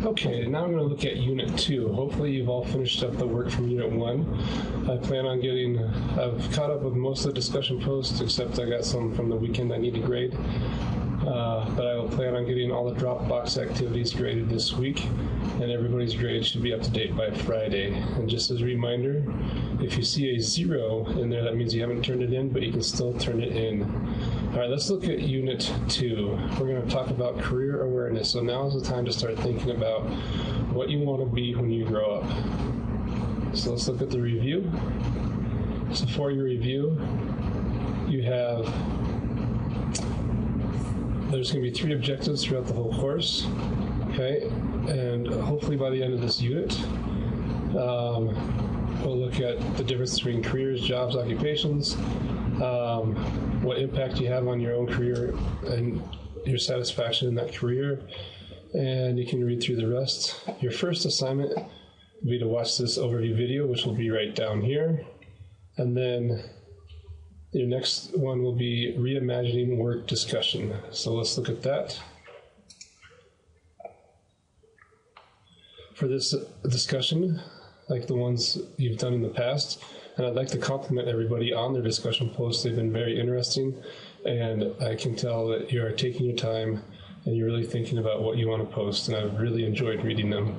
Okay, now I'm going to look at Unit 2. Hopefully you've all finished up the work from Unit 1. I've caught up with most of the discussion posts, except I got some from the weekend I need to grade. But I will plan on getting all the Dropbox activities graded this week, and everybody's grade should be up to date by Friday. And just as a reminder, if you see a 0 in there, that means you haven't turned it in, but you can still turn it in. All right, let's look at Unit 2. We're going to talk about career awareness. So now is the time to start thinking about what you want to be when you grow up. So let's look at the review. So for your review, there's going to be 3 objectives throughout the whole course, okay? And hopefully by the end of this unit, we'll look at the difference between careers, jobs, occupations, what impact you have on your own career and your satisfaction in that career, and you can read through the rest. Your first assignment will be to watch this overview video, which will be right down here, and then your next one will be reimagining work discussion. So let's look at that. For this discussion, like the ones you've done in the past, and I'd like to compliment everybody on their discussion posts. They've been very interesting, and I can tell that you are taking your time and you're really thinking about what you want to post, and I've really enjoyed reading them.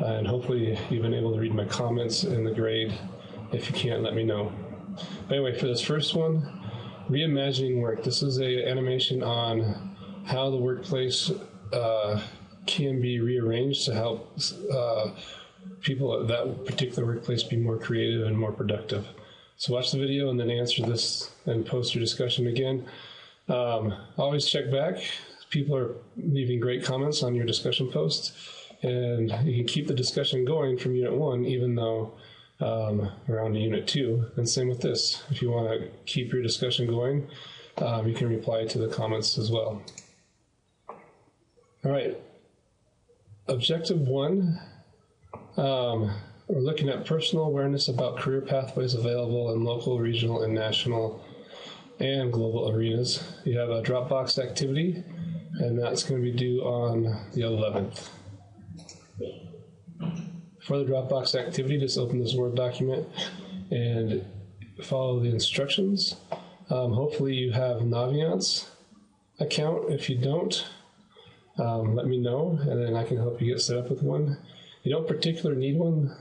And hopefully you've been able to read my comments in the grade. If you can't, let me know. But anyway, for this first one, reimagining work. This is an animation on how the workplace can be rearranged to help people at that particular workplace be more creative and more productive. So watch the video and then answer this and post your discussion again. Always check back. People are leaving great comments on your discussion post, and you can keep the discussion going from Unit 1 even though we're on to Unit 2. And same with this. If you want to keep your discussion going, you can reply to the comments as well. All right. Objective 1. We're looking at personal awareness about career pathways available in local, regional, and national and global arenas. You have a Dropbox activity, and that's going to be due on the 11th. For the Dropbox activity, just open this Word document and follow the instructions. Hopefully you have Naviance account. If you don't, let me know, and then I can help you get set up with one. You don't particularly need one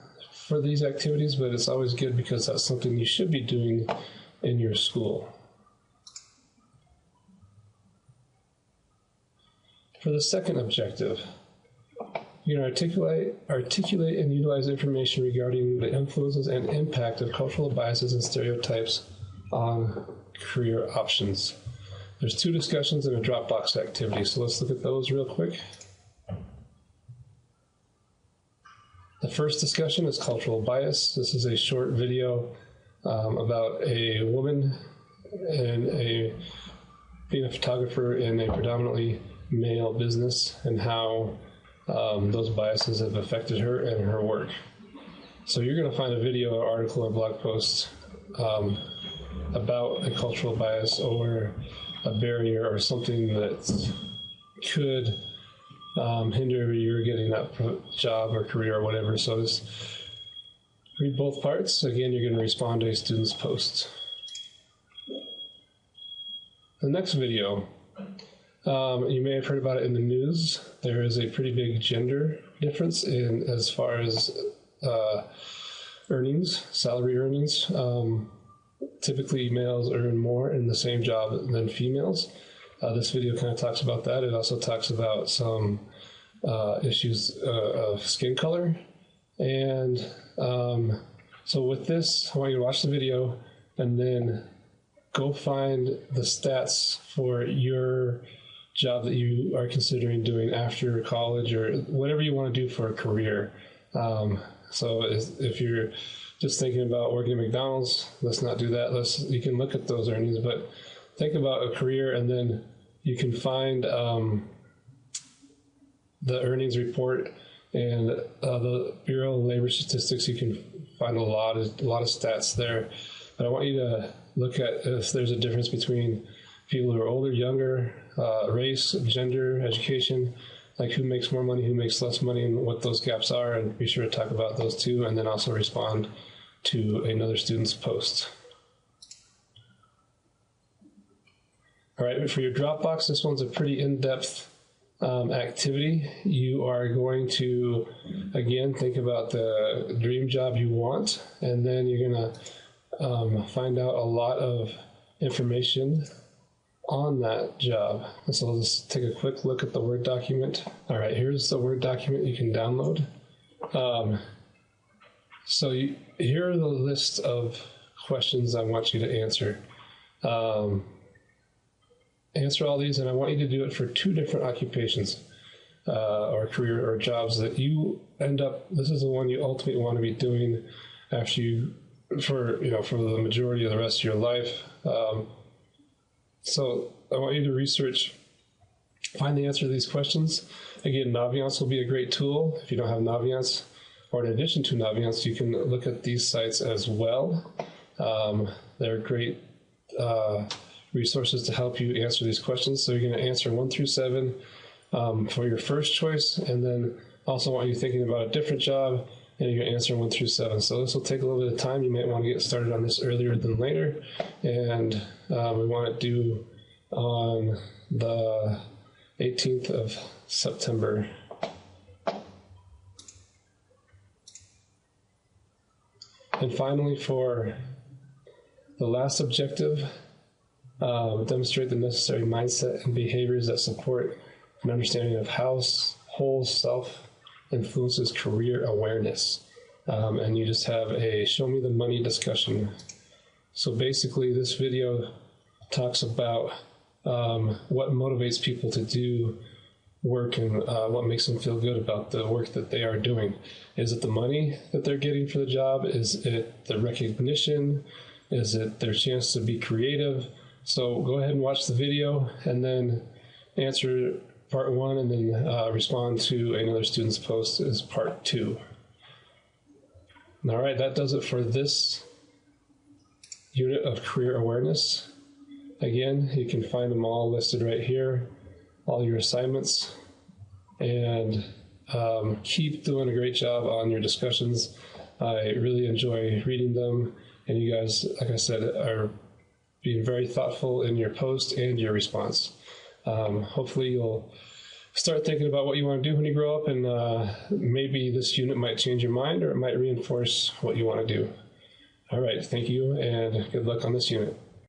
for these activities, but it's always good because that's something you should be doing in your school. For the second objective, you can articulate and utilize information regarding the influences and impact of cultural biases and stereotypes on career options. There's 2 discussions and a Dropbox activity, so let's look at those real quick. The first discussion is cultural bias. This is a short video about a woman being a photographer in a predominantly male business and how those biases have affected her and her work. So you're going to find a video or article or blog post about a cultural bias or a barrier or something that could hinder your getting that job or career or whatever. So just read both parts. Again, you're going to respond to a student's post. The next video, you may have heard about it in the news. There is a pretty big gender difference in as far as earnings, salary earnings. Typically, males earn more in the same job than females. This video kind of talks about that. It also talks about some issues of skin color. And so with this, I want you to watch the video and then go find the stats for your job that you are considering doing after college or whatever you want to do for a career. So if you're just thinking about working at McDonald's, let's not do that. You can look at those earnings, but think about a career, and then you can find the earnings report and the Bureau of Labor Statistics. You can find a lot of stats there. But I want you to look at if there's a difference between people who are older, younger, race, gender, education, like who makes more money, who makes less money, and what those gaps are, and be sure to talk about those too, and then also respond to another student's post. All right, for your Dropbox, this one's a pretty in-depth activity. You are going to, again, think about the dream job you want, and then you're going to find out a lot of information on that job. And so let's take a quick look at the Word document. All right, here's the Word document you can download. Here are the list of questions I want you to answer. Answer all these, and I want you to do it for 2 different occupations or career or jobs that you end up. This is the one you ultimately want to be doing after for the majority of the rest of your life. So I want you to research, find the answer to these questions. Again, Naviance will be a great tool. If you don't have Naviance, or in addition to Naviance, you can look at these sites as well. They're great resources to help you answer these questions. So you're going to answer 1 through 7 for your first choice, and then also want you thinking about a different job, and you're going to answer 1 through 7. So this will take a little bit of time. You might want to get started on this earlier than later, and we want to do on the 18th of September. And finally, for the last objective, demonstrate the necessary mindset and behaviors that support an understanding of how whole self influences career awareness. And you just have a show me the money discussion. So basically this video talks about what motivates people to do work and what makes them feel good about the work that they are doing. Is it the money that they're getting for the job? Is it the recognition? Is it their chance to be creative? So go ahead and watch the video and then answer part 1 and then respond to another student's post as part 2. All right, that does it for this unit of career awareness. Again, you can find them all listed right here, all your assignments, and keep doing a great job on your discussions. I really enjoy reading them, and you guys, like I said, are being very thoughtful in your post and your response. Hopefully you'll start thinking about what you want to do when you grow up, and maybe this unit might change your mind, or it might reinforce what you want to do. All right, thank you, and good luck on this unit.